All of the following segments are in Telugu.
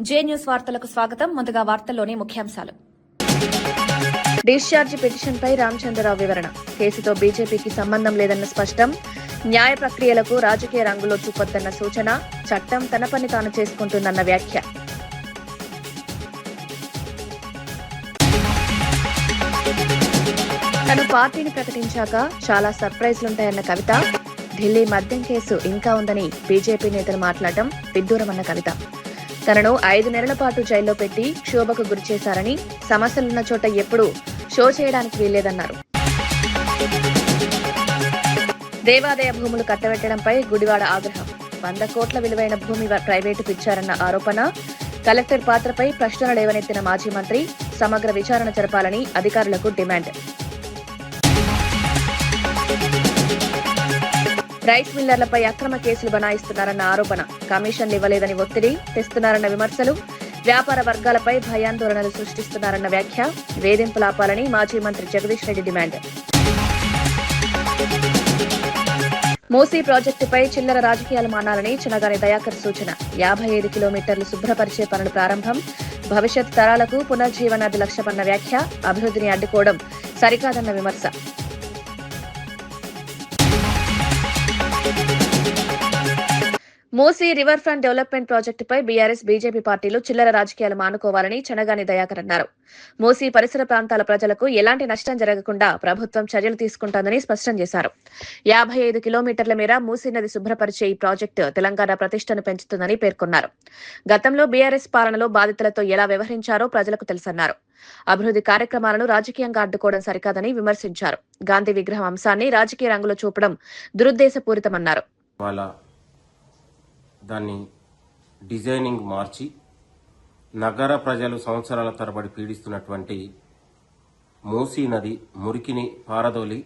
జే న్యూస్ వార్తలకు స్వాగతం. ముందుగా వార్తల్లోని ముఖ్యాంశాలు. డిశ్చార్జ్ పిటిషన్పై రామచంద్రరావు వివరణ. కేసుతో బీజేపీకి సంబంధం లేదన్న స్పష్టం. న్యాయ ప్రక్రియలకు రాజకీయ రంగులో చూపొద్దన్న సూచన. చట్టం తన పని తాను చేసుకుంటుందన్న వ్యాఖ్య. తను పార్టీని ప్రకటించాక చాలా సర్ప్రైజ్లుంటాయన్న కవిత. ఢిల్లీ మద్యం కేసు ఇంకా ఉందని బీజేపీ నేతలు మాట్లాడటం విడ్డూరమన్న కవిత. తనను 5 నెలల పాటు జైల్లో పెట్టి క్షోభకు గురిచేశారని, సమస్యలున్న చోట ఎప్పుడూ షో చేయడానికి వీల్లేదన్నారు. దేవాదాయ భూములు కట్టబెట్టడంపై గుడివాడ ఆగ్రహం. 100 కోట్ల విలువైన భూమి ప్రైవేటుకు ఇచ్చారన్న ఆరోపణ. కలెక్టర్ పాత్రపై ప్రశ్నలు లేవనెత్తిన మాజీ మంత్రి. సమగ్ర విచారణ జరపాలని అధికారులకు డిమాండ్. రైస్ మిల్లర్లపై అక్రమ కేసులు బనాయిస్తున్నారన్న ఆరోపణ. కమిషన్లు ఇవ్వలేదని ఒత్తిడి తెస్తున్నారన్న విమర్శలు. వ్యాపార వర్గాలపై భయాందోళనలు సృష్టిస్తున్నారన్న వ్యాఖ్య. వేధింపులు ఆపాలని మాజీ మంత్రి జగదీష్ రెడ్డి డిమాండ్. మూసీ ప్రాజెక్టుపై చిల్లర రాజకీయాలు మానాలని చినగాని దయాకర్ సూచన. 55 కిలోమీటర్లు శుభ్రపరిచే పనులు ప్రారంభం. భవిష్యత్ తరాలకు పునర్జీవనాది లక్ష్యమన్న వ్యాఖ్య. అభివృద్ధిని అడ్డుకోవడం సరికాదన్న విమర్శ. మూసీ రివర్ ఫ్రంట్ డెవలప్మెంట్ ప్రాజెక్టుపై బీఆర్ఎస్ బీజేపీ పార్టీలు చిల్లర రాజకీయాలు మానుకోవాలని చనగాని దయాకర్ అన్నారు. మూసీ పరిసర ప్రాంతాల ప్రజలకు ఎలాంటి నష్టం జరగకుండా ప్రభుత్వం చర్యలు తీసుకుంటోందని స్పష్టం చేశారు. 55 కిలోమీటర్ల మేర మూసీ నది శుభ్రపరిచే ఈ ప్రాజెక్టు తెలంగాణ ప్రతిష్టను పెంచుతుందని పేర్కొన్నారు. గతంలో బీఆర్ఎస్ పాలనలో బాధితులతో ఎలా వ్యవహరించారో ప్రజలకు తెలుసన్నారు. అభివృద్ధి కార్యక్రమాలను రాజకీయంగా అడ్డుకోవడం సరికాదని విమర్శించారు. గాంధీ విగ్రహం అంశాన్ని రాజకీయ రంగులో చూపడం దురుద్దేశపూరితమన్నారు. దాన్ని డిజైనింగ్ మార్చి నగర ప్రజలు సంవత్సరాల తరబడి పీడిస్తున్నటువంటి మూసీ నది మురికిని పారదోలి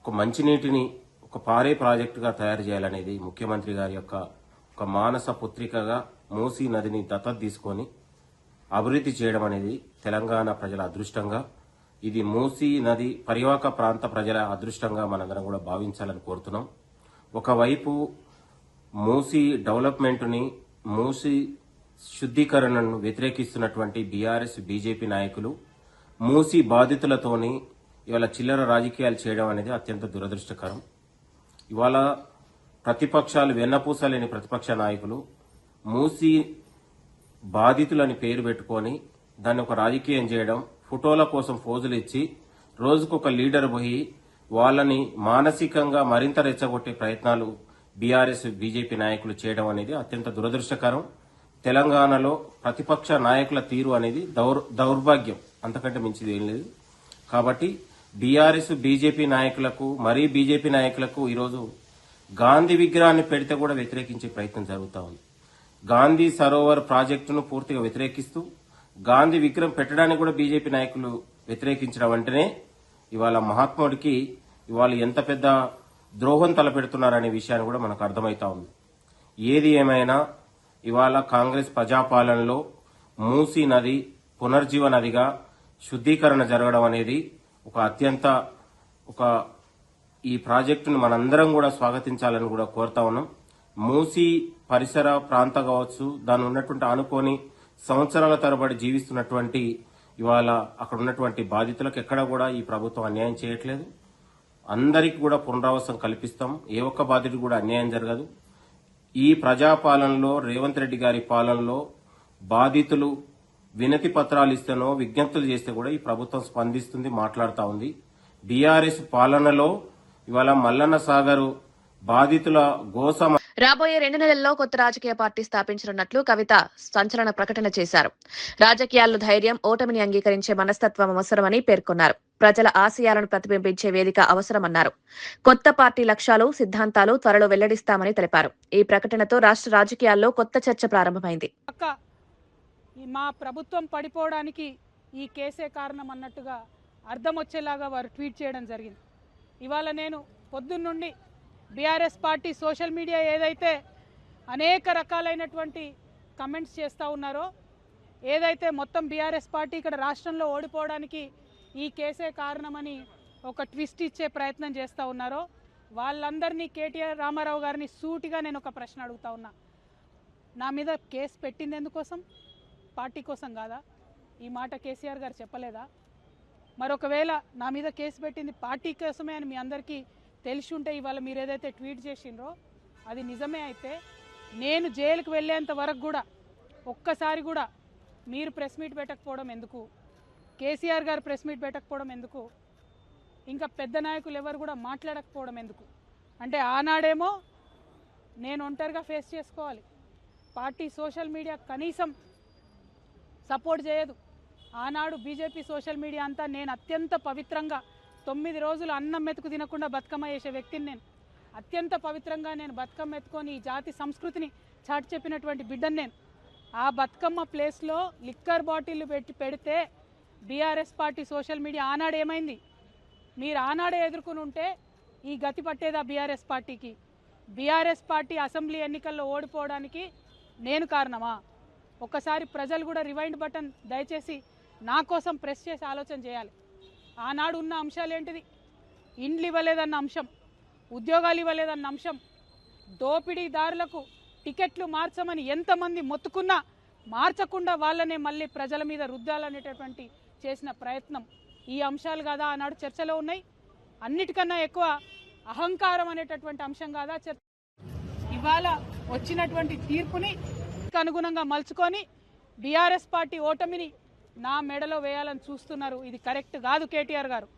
ఒక మంచినీటిని ఒక పారే ప్రాజెక్టుగా తయారు చేయాలనేది ముఖ్యమంత్రి గారి యొక్క ఒక మానస పుత్రికగా మూసీ నదిని దత్తత తీసుకొని అభివృద్ధి చేయడం అనేది తెలంగాణ ప్రజల అదృష్టంగా, ఇది మూసీ నది పరివాహక ప్రాంత ప్రజల అదృష్టంగా మనందరం కూడా భావించాలని కోరుతున్నాం. ఒకవైపు మూసీ డెవలప్మెంట్ని, మూసీ శుద్ధీకరణను వ్యతిరేకిస్తున్నటువంటి బీఆర్ఎస్ బీజేపీ నాయకులు మూసీ బాధితులతోని ఇవాళ చిల్లర రాజకీయాలు చేయడం అనేది అత్యంత దురదృష్టకరం. ఇవాళ ప్రతిపక్షాలు వెన్నపూసలేని ప్రతిపక్ష నాయకులు మూసీ బాధితులని పేరు పెట్టుకొని దాన్ని ఒక రాజకీయం చేయడం, ఫోటోల కోసం ఫోజులు ఇచ్చి రోజుకొక లీడర్ పోయి వాళ్ళని మానసికంగా మరింత రెచ్చగొట్టే ప్రయత్నాలు బీఆర్ఎస్ బీజేపీ నాయకులు చేయడం అనేది అత్యంత దురదృష్టకరం. తెలంగాణలో ప్రతిపక్ష నాయకుల తీరు అనేది దౌర్భాగ్యం, అంతకంటే మించిది ఏం లేదు. కాబట్టి బీఆర్ఎస్ బీజేపీ నాయకులకు, మరీ బీజేపీ నాయకులకు ఈరోజు గాంధీ విగ్రహాన్ని పెడితే కూడా వ్యతిరేకించే ప్రయత్నం జరుగుతూ ఉంది. గాంధీ సరోవర్ ప్రాజెక్టును పూర్తిగా వ్యతిరేకిస్తూ గాంధీ విగ్రహం పెట్టడానికి కూడా బీజేపీ నాయకులు వ్యతిరేకించడం అంటేనే ఇవాళ మహాత్ముడికి ఇవాళ ఎంత పెద్ద ద్రోహం తలపెడుతున్నారనే విషయాన్ని కూడా మనకు అర్థమవుతా ఉంది. ఏది ఏమైనా ఇవాళ కాంగ్రెస్ ప్రజాపాలనలో మూసీ నది పునర్జీవ నదిగా శుద్ధీకరణ జరగడం అనేది ఈ ప్రాజెక్టును మనందరం కూడా స్వాగతించాలని కూడా కోరుతా ఉన్నాం. మూసీ పరిసర ప్రాంతం కావచ్చు, దాని ఉన్నటువంటి ఆనుకొని సంవత్సరాల తరబడి జీవిస్తున్నటువంటి ఇవాళ అక్కడ ఉన్నటువంటి బాధితులకు ఎక్కడ కూడా ఈ ప్రభుత్వం అన్యాయం చేయట్లేదు. అందరికీ కూడా పునరావాసం కల్పిస్తాం. ఏ ఒక్క బాధితుడు కూడా అన్యాయం జరగదు. ఈ ప్రజాపాలనలో రేవంత్ రెడ్డి గారి పాలనలో బాధితులు వినతి పత్రాలు ఇస్తేనో విజ్ఞప్తులు చేస్తే కూడా ఈ ప్రభుత్వం స్పందిస్తుంది, మాట్లాడుతూ ఉంది. బీఆర్ఎస్ పాలనలో ఇవాళ మల్లన్న సాగరు బాధితుల గోస రాబోయే 2 నెలల్లో కొత్త రాజకీయ పార్టీ స్థాపించనున్నట్లు కవిత సంచలన ప్రకటన చేశారు. రాజకీయాల్లో ధైర్యం, ఓటమిని అంగీకరించే మనస్తత్వం అవసరమని పేర్కొన్నారు. ప్రజల ఆశయాలను ప్రతిబింబించే వేదిక అవసరమన్నారు. కొత్త పార్టీ లక్ష్యాలు, సిద్ధాంతాలు త్వరలో వెల్లడిస్తామని తెలిపారు. ఈ ప్రకటనతో రాష్ట్ర రాజకీయాల్లో కొత్త చర్చ ప్రారంభమైంది. మా ప్రభుత్వం పడిపోవడానికి ఈ కేసే కారణం అన్నట్టుగా అర్థం వచ్చేలాగా వారు ట్వీట్ చేయడం జరిగింది. ఇవాళ నేను పొద్దున్నుండి బీఆర్ఎస్ పార్టీ సోషల్ మీడియా ఏదైతే అనేక రకాలైనటువంటి కమెంట్స్ చేస్తూ ఉన్నారో, ఏదైతే మొత్తం బీఆర్ఎస్ పార్టీ ఇక్కడ రాష్ట్రంలో ఓడిపోవడానికి ఈ కేసే కారణమని ఒక ట్విస్ట్ ఇచ్చే ప్రయత్నం చేస్తూ ఉన్నారో, వాళ్ళందరినీ కేటీఆర్ రామారావు గారిని సూటిగా నేను ఒక ప్రశ్న అడుగుతా ఉన్నా. నా మీద కేసు పెట్టింది ఎందుకోసం? పార్టీ కోసం కాదా? ఈ మాట కేసీఆర్ గారు చెప్పలేదా? మరొకవేళ నా మీద కేసు పెట్టింది పార్టీ కోసమే అని మీ అందరికీ తెలిసి ఉంటే ఇవాళ మీరు ఏదైతే ట్వీట్ చేసిండ్రో అది నిజమే అయితే నేను జైలుకు వెళ్ళేంత వరకు కూడా ఒక్కసారి కూడా మీరు ప్రెస్ మీట్ పెట్టకపోవడం ఎందుకు? కేసీఆర్ గారు ప్రెస్ మీట్ పెట్టకపోవడం ఎందుకు? ఇంకా పెద్ద నాయకులు ఎవరు కూడా మాట్లాడకపోవడం ఎందుకు? అంటే ఆనాడేమో నేను ఒంటరిగా ఫేస్ చేసుకోవాలి, పార్టీ సోషల్ మీడియా కనీసం సపోర్ట్ చేయదు. ఆనాడు బీజేపీ సోషల్ మీడియా అంతా నేను అత్యంత పవిత్రంగా 9 రోజులు అన్నం మెతుకు తినకుండా బతుకమ్మ చేసే వ్యక్తిని నేను. అత్యంత పవిత్రంగా నేను బతుకమ్మ ఎత్తుకొని ఈ జాతి సంస్కృతిని చాటి చెప్పినటువంటి బిడ్డను నేను. ఆ బతుకమ్మ ప్లేస్లో లిక్కర్ బాటిల్ పెడితే బీఆర్ఎస్ పార్టీ సోషల్ మీడియా ఆనాడు ఏమైంది? మీరు ఆనాడే ఎదుర్కొని ఉంటే ఈ గతి పట్టేదా బీఆర్ఎస్ పార్టీకి? బీఆర్ఎస్ పార్టీ అసెంబ్లీ ఎన్నికల్లో ఓడిపోవడానికి నేను కారణమా? ఒక్కసారి ప్రజలు కూడా రివైండ్ బటన్ దయచేసి నా కోసం ప్రెస్ చేసి ఆలోచన చేయాలి. ఆనాడు ఉన్న అంశాలు ఏంటిది? ఇండ్లు ఇవ్వలేదన్న అంశం, ఉద్యోగాలు ఇవ్వలేదన్న అంశం, దోపిడీదారులకు టికెట్లు మార్చమని ఎంతమంది మొత్తుకున్నా మార్చకుండా వాళ్ళనే మళ్ళీ ప్రజల మీద రుద్దాలనేటటువంటి చేసిన ప్రయత్నం, ఈ అంశాలు కాదా ఆనాడు చర్చలో ఉన్నాయి? అన్నిటికన్నా ఎక్కువ అహంకారం అనేటటువంటి అంశం కాదా చర్చ? ఇవాళ వచ్చినటువంటి తీర్పుని అనుగుణంగా మలుచుకొని బీఆర్ఎస్ పార్టీ ఓటమిని నా మెడలో వేయాలని చూస్తున్నారు. ఇది కరెక్ట్ కాదు. కేటీఆర్ గారు,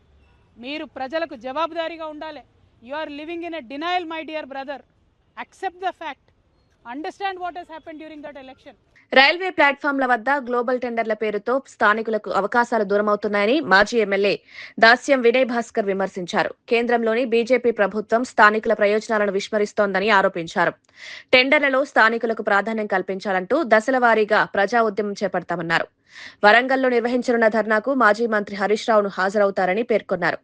మీరు ప్రజలకు జవాబుదారీగా ఉండాలి. You are living in a denial my dear brother. Accept the fact, understand what he's happen during that election. Railway ప్లాట్ఫామ్ల వద్ద గ్లోబల్ టెండర్ల పేరుతో స్థానికులకు అవకాశాలు దూరమవుతున్నాయని మాజీ ఎమ్మెల్యే దాస్యం వినయ్ భాస్కర్ విమర్శించారు. కేంద్రంలోని బీజేపీ ప్రభుత్వం స్థానికుల ప్రయోజనాలను విస్మరిస్తోందని ఆరోపించారు. టెండర్లలో స్థానికులకు ప్రాధాన్యం కల్పించాలంటూ దశల వారీగా ప్రజా ఉద్యమం చేపడతామన్నారు. వరంగల్లో నిర్వహించనున్న ధర్నాకు మాజీ మంత్రి హరీష్ రావును హాజరవుతారని పేర్కొన్నారు.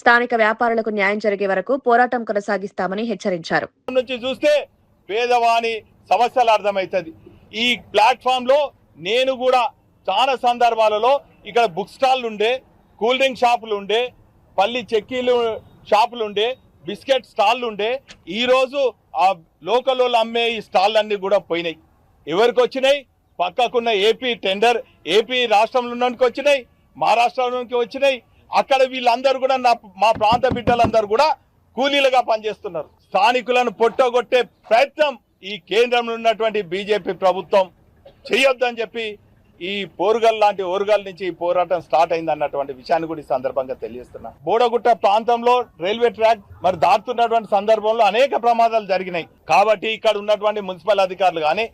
స్థానిక వ్యాపారులకు న్యాయం జరిగే వరకు పోరాటం కొనసాగిస్తామని హెచ్చరించారు. పేదవాని సమస్యలు అర్థమవుతుంది. ఈ ప్లాట్ఫామ్ లో నేను కూడా చాలా సందర్భాలలో ఇక్కడ బుక్ స్టాల్ ఉండే, కూల్ డ్రింక్ షాపులు ఉండే, పల్లి చెక్కీలు షాపులు ఉండే, బిస్కెట్ స్టాల్ ఉండే. ఈ రోజు ఆ లోకల్ అమ్మే ఈ స్టాల్ అన్ని కూడా పోయినాయి. ఎవరికి వచ్చినాయి? పక్కకున్న ఏపీ టెండర్, ఏపీ రాష్ట్రంలో ఉన్నకి వచ్చినాయి, మహారాష్ట్రలోకి వచ్చినాయి. అక్కడ వీళ్ళందరూ కూడా మా ప్రాంత బిడ్డలందరూ కూడా కూలీలుగా పనిచేస్తున్నారు. స్థానికులను పొట్టగొట్టే ప్రయత్నం ఈ కేంద్రంలో ఉన్నటువంటి బీజేపీ ప్రభుత్వం చేయొద్దని చెప్పి ఈ పోరుగల్ లాంటి ఓరుగల్ నుంచి ఈ పోరాటం స్టార్ట్ అయింది అన్నటువంటి విషయాన్ని కూడా ఈ సందర్భంగా తెలియజేస్తున్నా. బోడగుట్ట ప్రాంతంలో రైల్వే ట్రాక్ మరి దాటుతున్నటువంటి సందర్భంలో అనేక ప్రమాదాలు జరిగినాయి. కాబట్టి ఇక్కడ ఉన్నటువంటి మున్సిపల్ అధికారులు కానీ,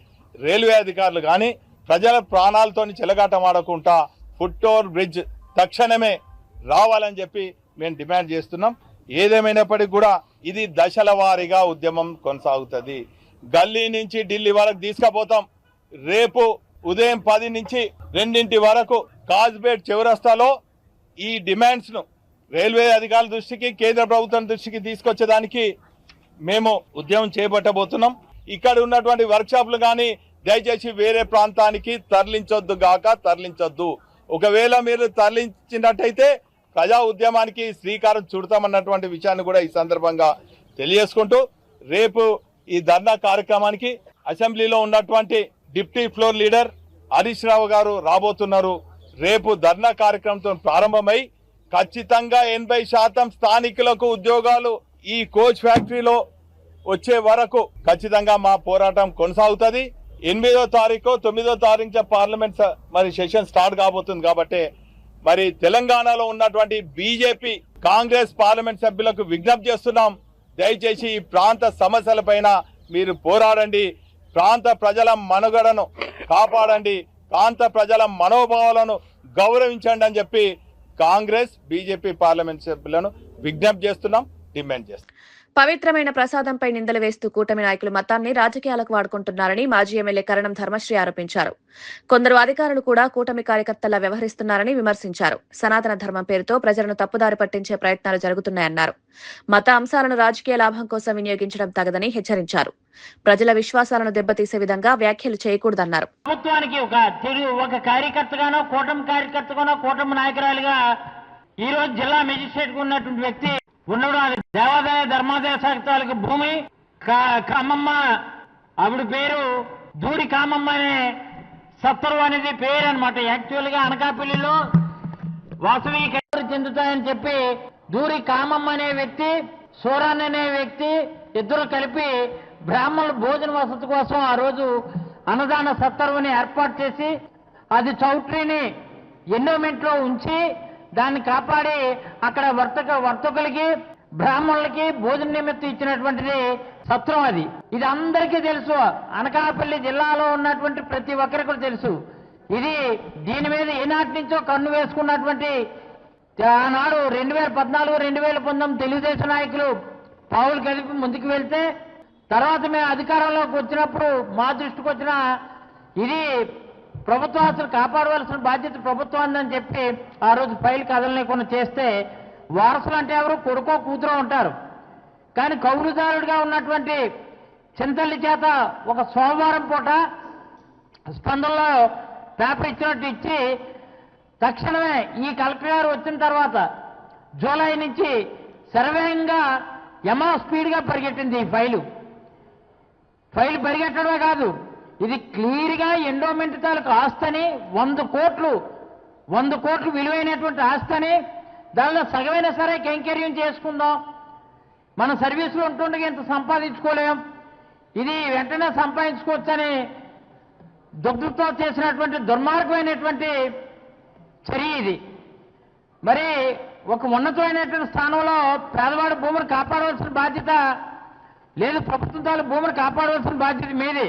రైల్వే అధికారులు కానీ ప్రజల ప్రాణాలతో చెలగాటమాడకుండా ఫుట్ ఓవర్ బ్రిడ్జ్ తక్షణమే రావాలని చెప్పి మేము డిమాండ్ చేస్తున్నాం. ఏదేమైనప్పటికీ కూడా ఇది దశల వారీగా ఉద్యమం కొనసాగుతుంది. గల్లీ నుంచి ఢిల్లీ వరకు తీసుకుపోతాం. రేపు ఉదయం 10 నుంచి 2 వరకు కాజ్పేట్ చౌరస్తాలో ఈ డిమాండ్స్ ను రైల్వే అధికారుల దృష్టికి, కేంద్ర ప్రభుత్వం దృష్టికి తీసుకొచ్చేదానికి మేము ఉద్యమం చేపట్టబోతున్నాం. ఇక్కడ ఉన్నటువంటి వర్క్ షాప్లు కానీ దయచేసి వేరే ప్రాంతానికి తరలించొద్దు. ఒకవేళ మీరు తరలించినట్టయితే ప్రజా ఉద్యమానికి శ్రీకారం చుడతామన్నటువంటి విషయాన్ని కూడా ఈ సందర్భంగా తెలియజేసుకుంటూ, రేపు ఈ ధర్నా కార్యక్రమానికి అసెంబ్లీలో ఉన్నటువంటి deputy floor leader Harish Rao గారు రాబోతున్నారు. రేపు ధర్నా కార్యక్రమంతో ప్రారంభమై ఖచ్చితంగా 80% స్థానికులకు ఉద్యోగాలు ఈ కోచ్ ఫ్యాక్టరీలో వచ్చే వరకు ఖచ్చితంగా మా పోరాటం కొనసాగుతుంది. 8వ తారీఖు 9వ తారీఖు పార్లమెంట్ మరి సెషన్ స్టార్ట్ కాబోతుంది. కాబట్టి మరి తెలంగాణలో ఉన్నటువంటి బీజేపీ, కాంగ్రెస్ పార్లమెంట్ సభ్యులకు విజ్ఞప్తి చేస్తున్నాం. దయచేసి ఈ ప్రాంత సమస్యలపైన మీరు పోరాడండి, ప్రాంత ప్రజల మనుగడను కాపాడండి, ప్రాంత ప్రజల మనోభావాలను గౌరవించండి అని చెప్పి కాంగ్రెస్, బీజేపీ పార్లమెంట్ సభ్యులను విజ్ఞప్తి చేస్తున్నాం, డిమాండ్ చేస్తున్నాం. పవిత్రమైన ప్రసాదంపై నిందలు వేస్తూ కూటమి నాయకులు మతాన్ని రాజకీయాలకు వాడుకుంటున్నారని మాజీ ఎమ్మెల్యే కరణం ధర్మశ్రీ ఆరోపించారు. కొందరు అధికారులు కూడా కూటమి కార్యకర్తలా వ్యవహరిస్తున్నారని విమర్శించారు. సనాతన ధర్మం పేరుతో ప్రజలను తప్పుదారి పట్టించే ప్రయత్నాలు జరుగుతున్నాయన్నారు. మత అంశాలను రాజకీయ లాభం కోసం వినియోగించడం తగదని హెచ్చరించారు. ప్రజల విశ్వాసాలను దెబ్బతీసే విధంగా వ్యాఖ్యలు చేయకూడదన్నారు. ప్రభుత్వానికి ఒక కార్యకర్తగానో, కూటమి నాయకురాలుగా ఈ రోజు జిల్లా మెజిస్ట్రేట్ కు ఉన్నటువంటి వ్యక్తి ఉండడం, అది దేవాదాయ ధర్మాదాయ శాఖలకు భూమి. ఖమ్మమ్మ ఆవిడ పేరు దూరి కామమ్మ అనే సత్తరు అనేది పేరు అనమాట. యాక్చువల్గా అనకాపల్లిలో వాసవి చెందుతాయని చెప్పి దూరి కామమ్మ అనే వ్యక్తి, సూరాన్ అనే వ్యక్తి ఇద్దరు కలిపి బ్రాహ్మణుల భోజన వసతి కోసం ఆ రోజు అన్నదాన సత్తరువుని ఏర్పాటు చేసి అది చౌట్రీని ఎండోమెంట్ లో ఉంచి దాన్ని కాపాడి అక్కడ వర్తకులకి బ్రాహ్మణులకి భోజన నిమిత్తం ఇచ్చినటువంటిది సత్రం. అది ఇది అందరికీ తెలుసు. అనకాపల్లి జిల్లాలో ఉన్నటువంటి ప్రతి ఒక్కరికి తెలుసు. ఇది దీని మీద ఏనాటి నుంచో కన్ను వేసుకున్నటువంటి ఆనాడు 2014, 2019 తెలుగుదేశం నాయకులు పావులు కలిపి ముందుకు వెళ్తే తర్వాత మేము అధికారంలోకి వచ్చినప్పుడు మా దృష్టికి వచ్చిన ఇది ప్రభుత్వం అసలు కాపాడవలసిన బాధ్యత ప్రభుత్వం ఉందని చెప్పి ఆ రోజు ఫైల్ కదలలేకుండా చేస్తే వారసులు అంటే ఎవరు కొడుకో కూతురో ఉంటారు. కానీ కౌలుదారుడిగా ఉన్నటువంటి చింతల్లి చేత ఒక సోమవారం పూట స్పందనలో పేపర్ ఇచ్చినట్టు ఇచ్చి తక్షణమే ఈ కలెక్టర్ గారు వచ్చిన తర్వాత జూలై నుంచి సర్వేయంగా యమా స్పీడ్గా పరిగెట్టింది. ఈ ఫైలు పరిగెట్టడమే కాదు, ఇది క్లియర్గా ఎండోమెంట్ తాలూకు ఆస్తని 100 కోట్లు విలువైనటువంటి ఆస్తని దానిలో సగమైనా సరే కైంకర్యం చేసుకుందాం, మన సర్వీసులో ఉంటుండగా ఇంత సంపాదించుకోలేం, ఇది వెంటనే సంపాదించుకోవచ్చని దుగ్ధతో చేసినటువంటి దుర్మార్గమైనటువంటి చర్య ఇది. మరి ఒక ఉన్నతమైనటువంటి స్థానంలో పేదవాడి భూమిని కాపాడవలసిన బాధ్యత లేదు, ప్రభుత్వం తాలూకు భూమిని కాపాడవలసిన బాధ్యత మీది.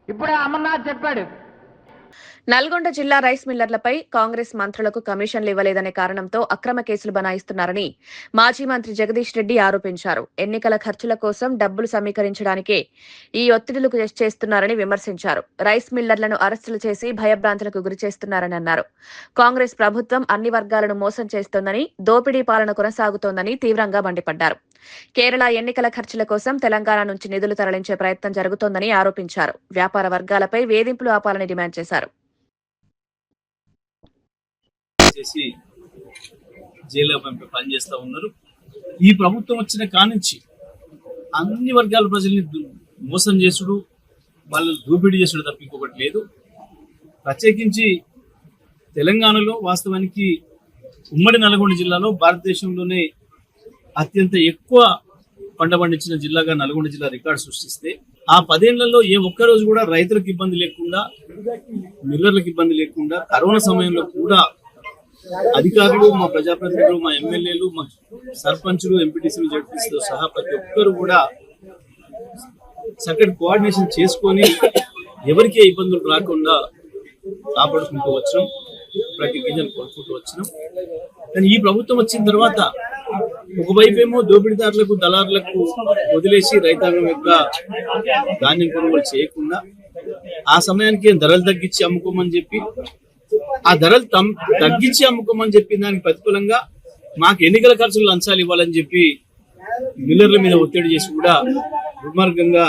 ఇప్పుడే అమర్నాథ్ చెప్పాడు. నల్గొండ జిల్లా రైస్ మిల్లర్లపై కాంగ్రెస్ మంత్రులకు కమిషన్లు ఇవ్వలేదనే కారణంతో అక్రమ కేసులు బనాయిస్తున్నారని మాజీ మంత్రి జగదీష్ రెడ్డి ఆరోపించారు. ఎన్నికల ఖర్చుల కోసం డబ్బులు సమీకరించడానికే ఈ ఒత్తిడులు చేస్తున్నారని విమర్శించారు. రైస్ మిల్లర్లను అరెస్టులు చేసి భయభ్రాంతులకు గురి చేస్తున్నారని అన్నారు. కాంగ్రెస్ ప్రభుత్వం అన్ని వర్గాలను మోసం చేస్తోందని, దోపిడీ పాలన కొనసాగుతోందని తీవ్రంగా మండిపడ్డారు. కేరళ ఎన్నికల ఖర్చుల కోసం తెలంగాణ నుంచి నిధులు తరలించే ప్రయత్నం జరుగుతోందని ఆరోపించారు. వ్యాపార వర్గాలపై వేధింపులు ఆపాలని డిమాండ్ చేశారు. చేసి జైల్లో పనిచేస్తా ఉన్నారు. ఈ ప్రభుత్వం వచ్చిన కానుంచి అన్ని వర్గాల ప్రజల్ని మోసం చేసుడు, వాళ్ళని దోపిడీ చేసుడు తప్ప ఇంకొకటి లేదు. ప్రత్యేకించి తెలంగాణలో వాస్తవానికి ఉమ్మడి నల్గొండ జిల్లాలో భారతదేశంలోనే అత్యంత ఎక్కువ పంట పండించిన జిల్లాగా నల్గొండ జిల్లా రికార్డు సృష్టిస్తే ఆ 10 ఏళ్లలో ఏ ఒక్కరోజు కూడా రైతులకు ఇబ్బంది లేకుండా, మిల్లర్లకు ఇబ్బంది లేకుండా, కరోనా సమయంలో కూడా అధికారులు, మా ప్రజాప్రతినిధులు, మా ఎమ్మెల్యేలు, మా సర్పంచులు, ఎంపీటీసీలు, జడ్పీసీతో సహా ప్రతి ఒక్కరు కూడా చక్కటి కోఆర్డినేషన్ చేసుకొని ఎవరికే ఇబ్బందులు రాకుండా కాపాడుకుంటూ వచ్చినాం, ప్రతి గింజలు కొనుక్కుంటూ వచ్చినాం. కానీ ఈ ప్రభుత్వం వచ్చిన తర్వాత ఒకవైపేమో దోపిడీదారులకు, దళారులకు వదిలేసి రైతాంగం యొక్క ధాన్యం కొనుగోలు చేయకుండా ఆ సమయానికి ధరలు తగ్గించి అమ్ముకోమని చెప్పి, ఆ ధరలు తగ్గించి అమ్ముకోమని చెప్పి దానికి ప్రతికూలంగా మాకు ఎన్నికల ఖర్చులు లంచాలు ఇవ్వాలని చెప్పి మిల్లర్ల మీద ఒత్తిడి చేసి కూడా దుర్మార్గంగా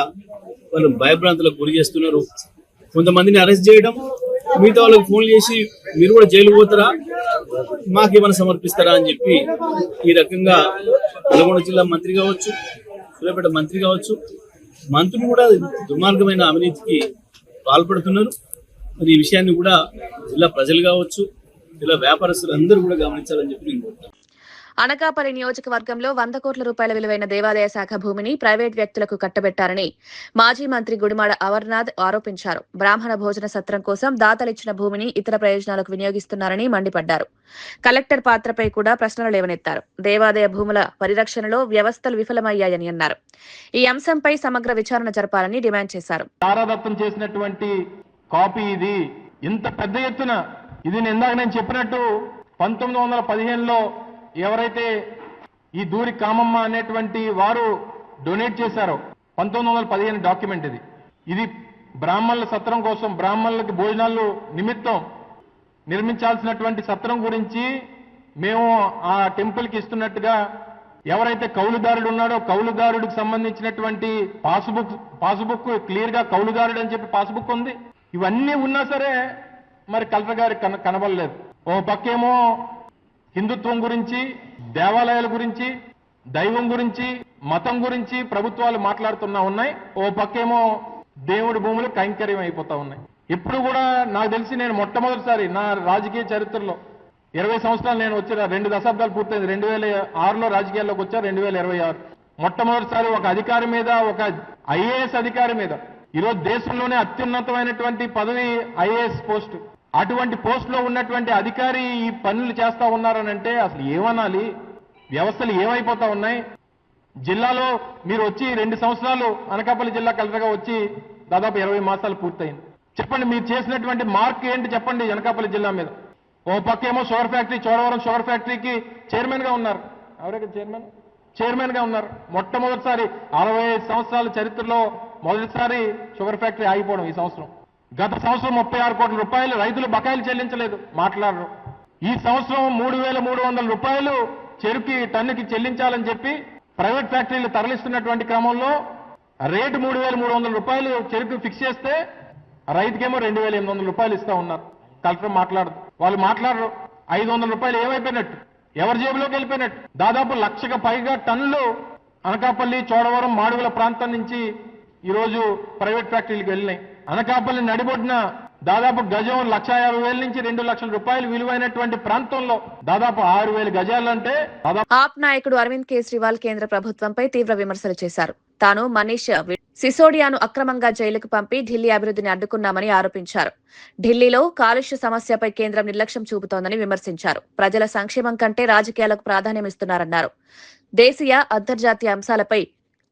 వాళ్ళు భయభ్రాంతులకు గురి చేస్తున్నారు. కొంతమందిని అరెస్ట్ చేయడం, మిగతా వాళ్ళకి ఫోన్ చేసి మీరు కూడా జైలు పోతారా, మాకేమైనా సమర్పిస్తారా అని చెప్పి ఈ రకంగా నల్గొండ జిల్లా మంత్రి కావచ్చు, సూర్యాపేట మంత్రి కావచ్చు, మంత్రులు కూడా దుర్మార్గమైన అవినీతికి పాల్పడుతున్నారు. మరి ఈ విషయాన్ని కూడా జిల్లా ప్రజలు కావచ్చు, జిల్లా వ్యాపారస్తులు అందరూ కూడా గమనించాలని చెప్పి నేను కోరుతాను. అనకాపల్లి నియోజకవర్గంలో 100 కోట్ల రూపాయల విలువైన దేవాదాయ శాఖ భూమిని ప్రైవేట్ వ్యక్తులకు కట్టబెట్టారని మాజీ మంత్రి గుడిమాడ అమర్నాథ్ ఆరోపించారు. బ్రాహ్మణ భోజన సత్రం కోసం దాతలిచ్చిన భూమిని ఇతర ప్రయోజనాలకు వినియోగిస్తున్నారని మండిపడ్డారు. కలెక్టర్ పాత్రపై కూడా ప్రశ్నలు లేవనెత్తారు. దేవాదాయ భూముల పరిరక్షణలో వ్యవస్థలు విఫలమయ్యాయని అన్నారు. ఈ అంశంపై సమగ్ర విచారణ జరపాలని డిమాండ్ చేశారు. తారాదత్తం చేసినటువంటి కాపీ ఇది. ఇంత పెద్ద ఎత్తున ఇది ఇందాక నేను చెప్పినట్టు 1915లో ఎవరైతే ఈ దూరి కామమ్మ అనేటువంటి వారు డొనేట్ చేశారో 1915 డాక్యుమెంట్ ఇది. ఇది బ్రాహ్మణుల సత్రం కోసం, బ్రాహ్మణులకి భోజనాలు నిమిత్తం నిర్మించాల్సినటువంటి సత్రం గురించి మేము ఆ టెంపుల్కి ఇస్తున్నట్టుగా ఎవరైతే కౌలుదారుడు ఉన్నాడో కౌలుదారుడికి సంబంధించినటువంటి పాస్బుక్ క్లియర్ గా కౌలుదారుడు అని చెప్పి పాస్బుక్ ఉంది. ఇవన్నీ ఉన్నా సరే మరి కలెక్టర్ గారికి కనబడలేదు. ఓ పక్కేమో హిందుత్వం గురించి, దేవాలయాల గురించి, దైవం గురించి, మతం గురించి ప్రభుత్వాలు మాట్లాడుతున్నా ఉన్నాయి. ఓ పక్కేమో దేవుడి భూములు కైంకర్యం అయిపోతా ఉన్నాయి. ఇప్పుడు కూడా నాకు తెలిసి నేను మొట్టమొదటిసారి నా రాజకీయ చరిత్రలో 20 సంవత్సరాలు నేను వచ్చిన 2 దశాబ్దాలు పూర్తయింది. 2006లో రాజకీయాల్లోకి వచ్చా, 2026 మొట్టమొదటిసారి ఒక అధికారి మీద, ఒక ఐఏఎస్ అధికారి మీద, ఈరోజు దేశంలోనే అత్యున్నతమైనటువంటి పదవి ఐఏఎస్ పోస్ట్, అటువంటి పోస్ట్ లో ఉన్నటువంటి అధికారి ఈ పనులు చేస్తా ఉన్నారనంటే అసలు ఏమనాలి? వ్యవస్థలు ఏమైపోతా ఉన్నాయి? జిల్లాలో మీరు వచ్చి 2 సంవత్సరాలు అనకాపల్లి జిల్లా కలెక్టర్గా వచ్చి దాదాపు 20 మాసాలు పూర్తయింది. చెప్పండి, మీరు చేసినటువంటి మార్క్ ఏంటి చెప్పండి అనకాపల్లి జిల్లా మీద. ఓ పక్కేమో షుగర్ ఫ్యాక్టరీ, చోడవరం షుగర్ ఫ్యాక్టరీకి చైర్మన్ గా ఉన్నారు. ఎవరే చైర్మన్ గా ఉన్నారు. మొట్టమొదటిసారి 65 సంవత్సరాల చరిత్రలో మొదటిసారి షుగర్ ఫ్యాక్టరీ ఆగిపోవడం ఈ సంవత్సరం. గత సంవత్సరం 36 కోట్ల రూపాయలు రైతులు బకాయిలు చెల్లించలేదు, మాట్లాడరు. ఈ సంవత్సరం 3,300 రూపాయలు చెరుకు టన్నుకి చెల్లించాలని చెప్పి ప్రైవేట్ ఫ్యాక్టరీలు తరలిస్తున్నటువంటి క్రమంలో రేటు 3,300 రూపాయలు చెరుకు ఫిక్స్ చేస్తే రైతుకేమో 2,800 రూపాయలు ఇస్తా ఉన్నారు. కలెక్టర్ మాట్లాడదు, వాళ్ళు మాట్లాడరు. 500 రూపాయలు ఏమైపోయినట్టు, ఎవరి జేబులోకి వెళ్ళిపోయినట్టు. దాదాపు 1,00,000కు పైగా టన్నులు అనకాపల్లి, చోడవరం, మాడుగుల ప్రాంతం నుంచి ఈరోజు ప్రైవేట్ ఫ్యాక్టరీలకు వెళ్ళినాయి. అనకాపల్లి నడిబొడ్డున దాదాపు గజం 1,50,000 నుంచి 2,00,000 రూపాయలు విలువైనటువంటి ప్రాంతంలో దాదాపు 6,000 గజాలంటే ఆప్ నాయకుడు అరవింద్ కేజ్రీవాల్ కేంద్ర ప్రభుత్వంపై తీవ్ర విమర్శలు చేశారు. తాను మనీష్ సిసోడియాను అక్రమంగా జైలుకు పంపి ఢిల్లీ అభివృద్ధిని అడ్డుకున్నామని ఆరోపించారు. ఢిల్లీలో కాలుష్య సమస్యపై కేంద్రం నిర్లక్ష్యం చూపుతోందని విమర్శించారు. ప్రజల సంక్షేమం కంటే రాజకీయాలకు ప్రాధాన్యమిస్తున్నారన్నారు. దేశీయ, అంతర్జాతీయ అంశాలపై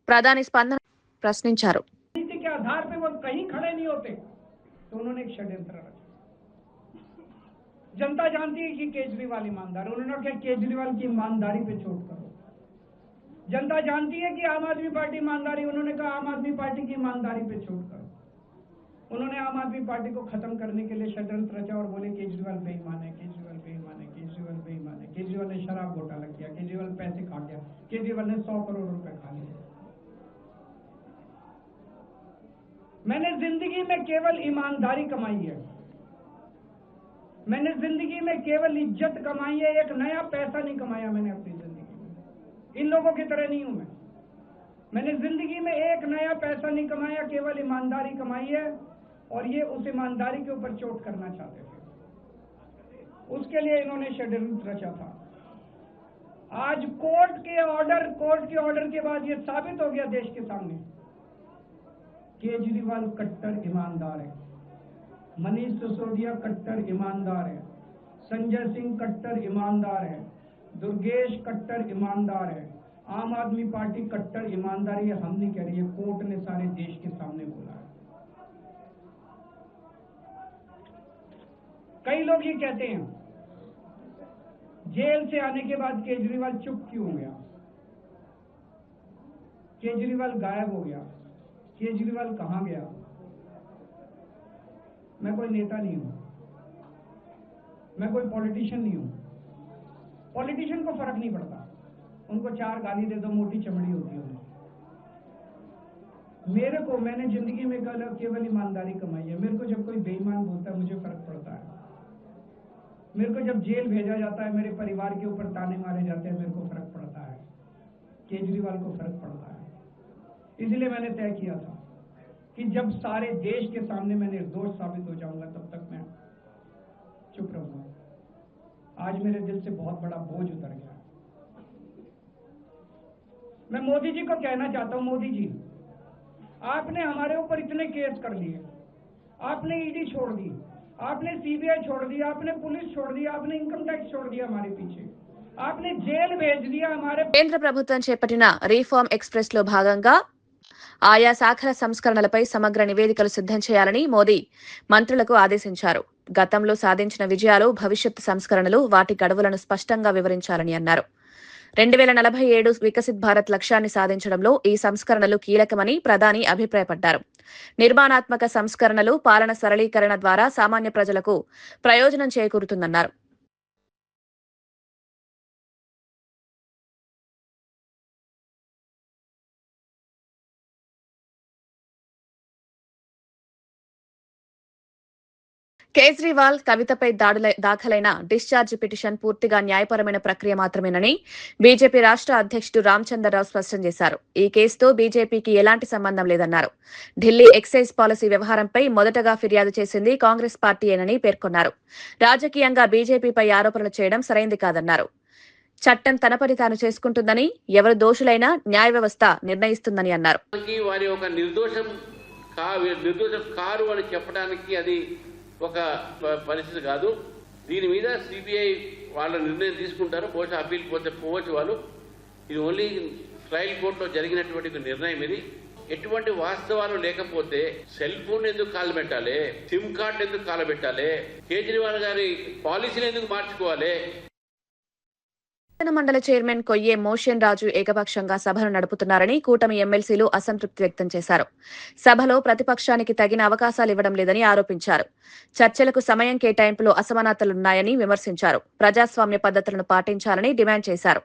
ప్రధాని స్పందన ప్రశ్నించారు. तो उन्होंने एक षड्यंत्र रचा। जनता जानती है कि केजरीवाल ईमानदार, उन्होंने क्या केजरीवाल की ईमानदारी पे चोट करो। जनता जानती है कि आम आदमी पार्टी ईमानदारी, उन्होंने कहा आम आदमी पार्टी की ईमानदारी पे चोट करो। उन्होंने आम आदमी पार्टी को खत्म करने के लिए षड्यंत्र रचा और बोले केजरीवाल बेईमान है, केजरीवाल बेईमान है, केजरीवाल बेईमान है, केजरीवाल ने शराब घोटाला किया, केजरीवाल पैसे खा गया, केजरीवाल ने 100 करोड़ रुपए खा लिए। मैंने जिंदगी में केवल ईमानदारी कमाई है, मैंने जिंदगी में केवल इज्जत कमाई है, एक नया पैसा नहीं कमाया मैंने अपनी जिंदगी में। इन लोगों की तरह नहीं हूं मैं। मैंने जिंदगी में एक नया पैसा नहीं कमाया, केवल ईमानदारी कमाई है। और ये उस ईमानदारी के ऊपर चोट करना चाहते थे, उसके लिए इन्होंने षड्यंत्र रचा था। आज कोर्ट के ऑर्डर के बाद ये साबित हो गया देश के सामने, केजरीवाल कट्टर ईमानदार है, मनीष सिसोदिया कट्टर ईमानदार है, संजय सिंह कट्टर ईमानदार है, दुर्गेश कट्टर ईमानदार है, आम आदमी पार्टी कट्टर ईमानदारी है। हम नहीं कह रही है, कोर्ट ने सारे देश के सामने बोला है। कई लोग ये कहते हैं जेल से आने के बाद केजरीवाल चुप क्यों हो गया, केजरीवाल गायब हो गया, केजरीवाल कहां गया। मैं कोई नेता नहीं हूं, मैं कोई पॉलिटिशियन नहीं हूं। पॉलिटिशियन को फर्क नहीं पड़ता, उनको 4 गाली दे दो, मोटी चमड़ी होती है उन्हें। मैंने जिंदगी में केवल ईमानदारी कमाई है। मेरे को जब कोई बेईमान बोलता है मुझे फर्क पड़ता है। मेरे को जब जेल भेजा जाता है, मेरे परिवार के ऊपर ताने मारे जाते हैं, मेरे को फर्क पड़ता है। केजरीवाल को फर्क पड़ता है। इसलिए मैंने तय किया था कि जब सारे देश के सामने मैं निर्दोष साबित हो जाऊंगा तब तक मैं चुप रहूंगा। आज मेरे दिल से बहुत बड़ा बोझ उतर गया। मैं मोदी जी को कहना चाहता हूं, मोदी जी आपने हमारे ऊपर इतने केस कर लिए, आपने ईडी छोड़ दी, आपने सीबीआई छोड़ दी, आपने पुलिस छोड़ दी, आपने इनकम टैक्स छोड़ दिया हमारे पीछे, आपने जेल भेज दिया हमारे। కేంద్ర ప్రభుత్వం చేపట్టిన రీఫార్మ్ ఎక్స్ప్రెస్ లో భాగంగా ఆయా శాఖల సంస్కరణలపై సమగ్ర నివేదికలు సిద్ధం చేయాలని మోదీ మంత్రులకు ఆదేశించారు. గతంలో సాధించిన విజయాలు, భవిష్యత్తు సంస్కరణలు, వాటి గడువులను స్పష్టంగా వివరించాలని అన్నారు. 2047 వికసిత్ భారత్ లక్ష్యాన్ని సాధించడంలో ఈ సంస్కరణలు కీలకమని ప్రధాని అభిప్రాయపడ్డారు. నిర్మాణాత్మక సంస్కరణలు, పాలన సరళీకరణ ద్వారా సామాన్య ప్రజలకు ప్రయోజనం చేకూరుతుందన్నారు. కేజ్రీవాల్ కవితపై దాఖలైన డిశ్చార్జ్ పిటిషన్ పూర్తిగా న్యాయపరమైన ప్రక్రియ మాత్రమేనని బీజేపీ రాష్ట్ర అధ్యక్షుడు రామచంద్రరావు స్పష్టం చేశారు. ఈ కేసుతో బీజేపీకి ఎలాంటి సంబంధం లేదన్నారు. ఢిల్లీ ఎక్సైజ్ పాలసీ వ్యవహారంపై మొదటగా ఫిర్యాదు చేసింది కాంగ్రెస్ పార్టీయేనని పేర్కొన్నారు. రాజకీయంగా బీజేపీపై ఆరోపణలు చేయడం సరైంది కాదన్నారు. చట్టం తన పని తాను చేసుకుంటుందని, ఎవరు దోషులైనా న్యాయ వ్యవస్థ నిర్ణయిస్తుందని అన్నారు. వారి ఒక నిర్దోషం కారు అని చెప్పడానికి అది ఒక పరిస్థితి కాదు. దీని మీద సిబిఐ వాళ్ళ నిర్ణయం తీసుకుంటారు. బహుశా అప్పీల్ పోవచ్చు వాళ్ళు. ఇది ఓన్లీ ట్రయల్ కోర్టులో జరిగినటువంటి నిర్ణయం. ఇది ఎటువంటి వాస్తవాలు లేకపోతే సెల్ ఫోన్ ఎందుకు కాలబెట్టాలి, సిమ్ కార్డు ఎందుకు కాలబెట్టాలి, కేజ్రీవాల్ గారి పాలసీలు ఎందుకు మార్చుకోవాలి? మండలి చైర్మన్ కొయ్యే మోషన్ రాజు ఏకపక్షంగా సభను నడుపుతున్నారని కూటమి ఎమ్మెల్సీలు అసంతృప్తి వ్యక్తం చేశారు. సభలో ప్రతిపక్షానికి తగిన అవకాశాలు ఇవ్వడం లేదని ఆరోపించారు. చర్చలకు సమయం కేటాయింపులో అసమానతలున్నాయని విమర్శించారు. ప్రజాస్వామ్య పద్ధతులను పాటించాలని డిమాండ్ చేశారు.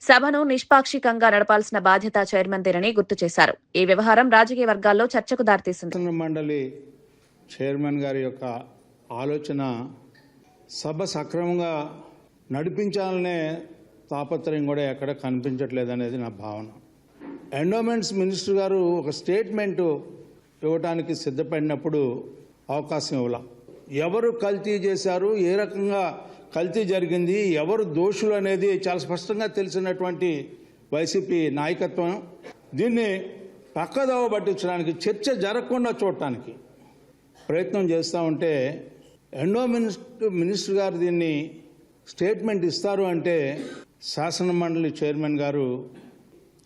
సభను నిష్పాక్షికంగా నడపాల్సిన బాధ్యత చైర్మన్దేనని గుర్తు చేశారు. ఈ వ్యవహారం రాజకీయ వర్గాల్లో చర్చకు దారితీసింది. మండలి చైర్మన్ గారి యొక్క ఆలోచన సభ సక్రమంగా నడిపించాలనే తాపత్రయం కూడా ఎక్కడ కనిపించట్లేదు అనేది నా భావన. ఎండోమెంట్స్ మినిస్టర్ గారు ఒక స్టేట్మెంటు ఇవ్వడానికి సిద్ధపడినప్పుడు అవకాశం ఇవ్వాల. ఎవరు కల్తీ చేశారు, ఏ రకంగా కల్తీ జరిగింది, ఎవరు దోషులు అనేది చాలా స్పష్టంగా తెలిసినటువంటి వైసీపీ నాయకత్వం దీన్ని పక్కదోవ పట్టించడానికి, చర్చ జరగకుండా చూడటానికి ప్రయత్నం చేస్తూ ఉంటే మినిస్టర్ గారు దీన్ని స్టేట్మెంట్ ఇస్తారు అంటే శాసన మండలి చైర్మన్ గారు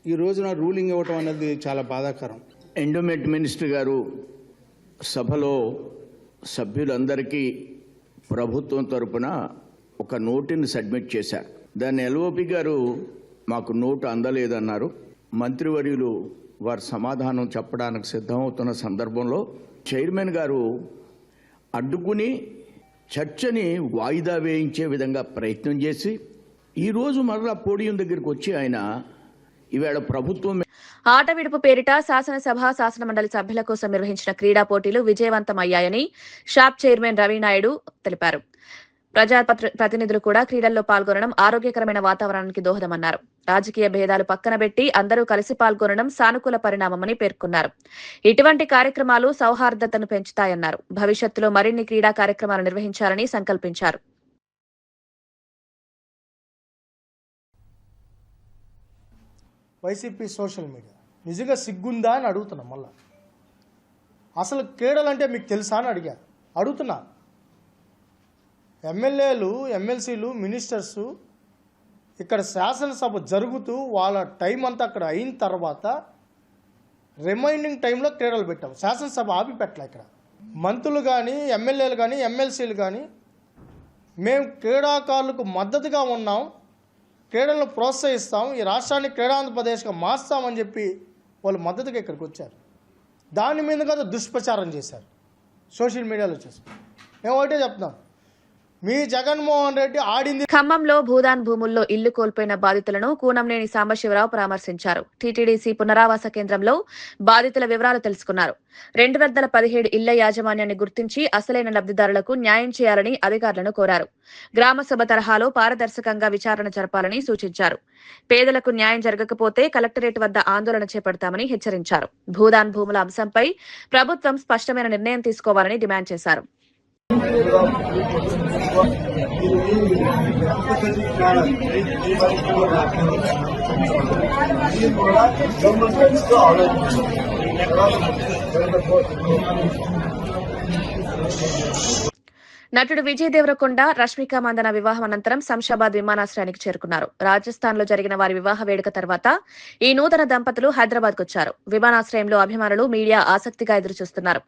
ఈ రోజున రూలింగ్ ఇవ్వటం అనేది చాలా బాధాకరం. ఎండోమెంట్ మినిస్టర్ గారు సభలో సభ్యులందరికీ ప్రభుత్వం తరపున ఒక నోటుని సబ్మిట్ చేశారు. దాన్ని ఎల్ఓపి గారు మాకు నోటు అందలేదన్నారు. మంత్రివర్యులు వారు సమాధానం చెప్పడానికి సిద్ధమవుతున్న సందర్భంలో చైర్మన్ గారు అడ్డుకుని చర్చని వాయిదా వేయించే విధంగా ప్రయత్నం చేసి ఈరోజు మరలా పోడియం దగ్గరికి వచ్చి ఆయన ఈవేళ ప్రభుత్వం ఆట విడుపు పేరిట శాసనసభ శాసనమండలి సభ్యుల కోసం నిర్వహించిన క్రీడా పోటీలు విజయవంతమయ్యాయని షాప్ చైర్మన్ రవినాయుడు తెలిపారు. ప్రతినిధులు కూడా క్రీడల్లో పాల్గొనడం ఆరోగ్యకరమైన వాతావరణానికి దోహదమన్నారు. రాజకీయ భేదాలు పక్కన పెట్టి అందరూ కలిసి పాల్గొనడం సానుకూల పరిణామమని పేర్కొన్నారు. ఇటువంటి కార్యక్రమాలు సౌహార్దతను పెంచుతాయన్నారు. భవిష్యత్తులో మరిన్ని క్రీడా కార్యక్రమాలు నిర్వహించాలని సంకల్పించారు. వైసీపీ సోషల్ మీడియా నిజంగా సిగ్గుందా అని అడుగుతున్నా. మళ్ళా అసలు క్రీడలంటే మీకు తెలుసా అని అడుగుతున్నా. ఎమ్మెల్యేలు, ఎమ్మెల్సీలు, మినిస్టర్సు ఇక్కడ శాసనసభ జరుగుతూ వాళ్ళ టైం అంతా అక్కడ అయిన తర్వాత రిమైనింగ్ టైంలో క్రీడలు పెట్టాం. శాసనసభ ఆపి పెట్టలే. ఇక్కడ మంత్రులు కానీ, ఎమ్మెల్యేలు కానీ, ఎమ్మెల్సీలు కానీ మేము క్రీడాకారులకు మద్దతుగా ఉన్నాం, క్రీడలను ప్రోత్సహిస్తాం, ఈ రాష్ట్రాన్ని క్రీడాంధ్రప్రదేశ్గా మార్స్తామని చెప్పి వాళ్ళు మద్దతుగా ఇక్కడికి వచ్చారు. దాని మీద కదా దుష్ప్రచారం చేశారు సోషల్ మీడియాలో చేశారు. మేము ఒకటే చెప్తున్నాం, మీ జగన్మోహన్ రెడ్డి ఆడింది. ఖమ్మంలో భూదాన్ భూముల్లో ఇల్లు కోల్పోయిన బాధితులను కూనంనేని సాంబశివరావు పరామర్శించారు. టీటీడీసీ పునరావాస కేంద్రంలో బాధితుల వివరాలు తెలుసుకున్నారు. 217 ఇళ్ల యాజమాన్యాన్ని గుర్తించి అసలైన లబ్ధిదారులకు న్యాయం చేయాలని అధికారులను కోరారు. గ్రామసభ తరహాలో పారదర్శకంగా విచారణ జరపాలని సూచించారు. పేదలకు న్యాయం జరగకపోతే కలెక్టరేట్ వద్ద ఆందోళన చేపడతామని హెచ్చరించారు. భూదాన్ భూముల అంశంపై ప్రభుత్వం స్పష్టమైన నిర్ణయం తీసుకోవాలని డిమాండ్ చేశారు. నటుడు విజయ్ దేవరకొండ, రష్మిక మందన వివాహం అనంతరం శంషాబాద్ విమానాశ్రయానికి చేరుకున్నారు. రాజస్థాన్ లో జరిగిన వారి వివాహ వేడుక తర్వాత ఈ నూతన దంపతులు హైదరాబాద్ కు వచ్చారు. విమానాశ్రయంలో అభిమానులు, మీడియా ఆసక్తిగా ఎదురుచూస్తున్నారు.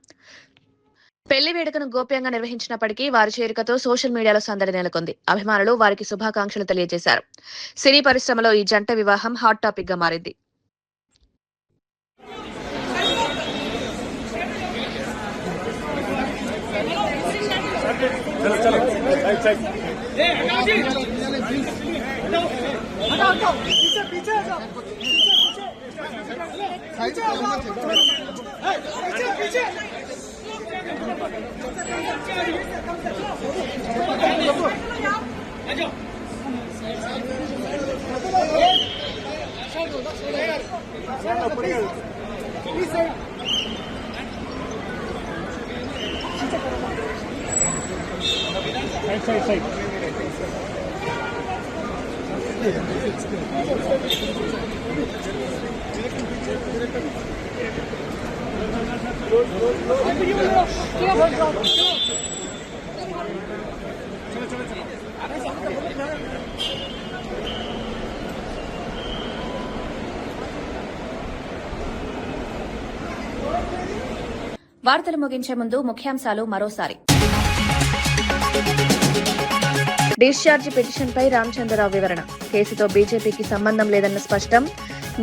పెళ్లి వేడుకను గోప్యంగా నిర్వహించినప్పటికీ వారి చేరికతో సోషల్ మీడియాలో సందడి నెలకొంది. అభిమానులు వారికి శుభాకాంక్షలు తెలియజేశారు. సినీ పరిశ్రమలో ఈ జంట వివాహం హాట్ టాపిక్ గా మారింది. వార్తలు ముగించే ముందు ముఖ్యాంశాలు మరోసారి. డిశ్చార్జ్ పిటిషన్పై రామచంద్రరావు వివరణ. కేసుతో బీజేపీకి సంబంధం లేదన్న స్పష్టం.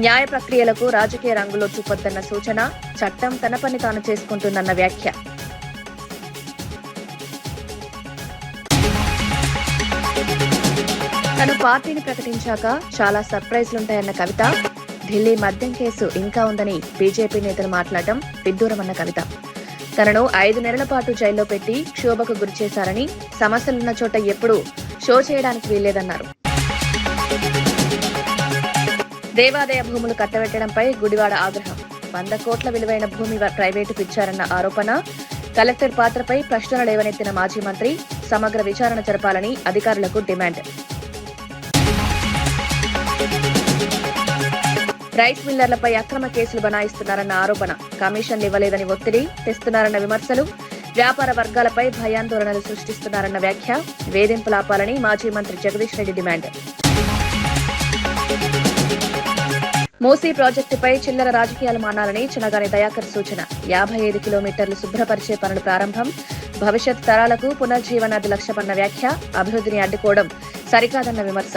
న్యాయ ప్రక్రియలకు రాజకీయ రంగులో చూపొద్దన్న సూచన. చట్టం తన పని తాను చేసుకుంటుందన్న వ్యాఖ్య. తను పార్టీని ప్రకటించాక చాలా సర్ప్రైజ్లుంటాయన్న కవిత. ఢిల్లీ మద్యం కేసు ఇంకా ఉందని బీజేపీ నేతలు మాట్లాడటం విడ్డూరమన్న కవిత. తనను 5 నెలల పాటు జైల్లో పెట్టి క్షోభకు గురిచేశారని, సమస్యలున్న చోట ఎప్పుడూ షో చేయడానికి వీల్లేదన్నారు. దేవాదాయ భూములు కట్టబెట్టడంపై గుడివాడ ఆగ్రహం. 100 కోట్ల విలువైన భూమి ప్రైవేటుకు ఇచ్చారన్న ఆరోపణ. కలెక్టర్ పాత్రపై ప్రశ్నలు లేవనెత్తిన మాజీ మంత్రి. సమగ్ర విచారణ జరపాలని అధికారులకు డిమాండ్. రైస్ మిల్లర్లపై అక్రమ కేసులు బనాయిస్తున్నారన్న ఆరోపణ. కమిషన్లు ఇవ్వలేదని ఒత్తిడి తెస్తున్నారన్న విమర్శలు. వ్యాపార వర్గాలపై భయాందోళనలు సృష్టిస్తున్నారన్న వ్యాఖ్య. వేధింపులాపాలని మాజీ మంత్రి జగదీష్ రెడ్డి డిమాండ్. మూసీ ప్రాజెక్టుపై చిల్లర రాజకీయాలు మానాలని చనగాని దయాకర్ సూచన. 55 కిలోమీటర్లు శుభ్రపరిచే పనులు ప్రారంభం. భవిష్యత్ తరాలకు పునర్జీవనాది లక్ష్యమన్న వ్యాఖ్య. అభివృద్ధిని అడ్డుకోవడం సరికాదన్న విమర్శ.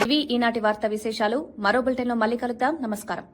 ఇవి ఈనాటి వార్తా విశేషాలు. మరో బులెటిన్లో మళ్ళీ కలుద్దాం. నమస్కారం.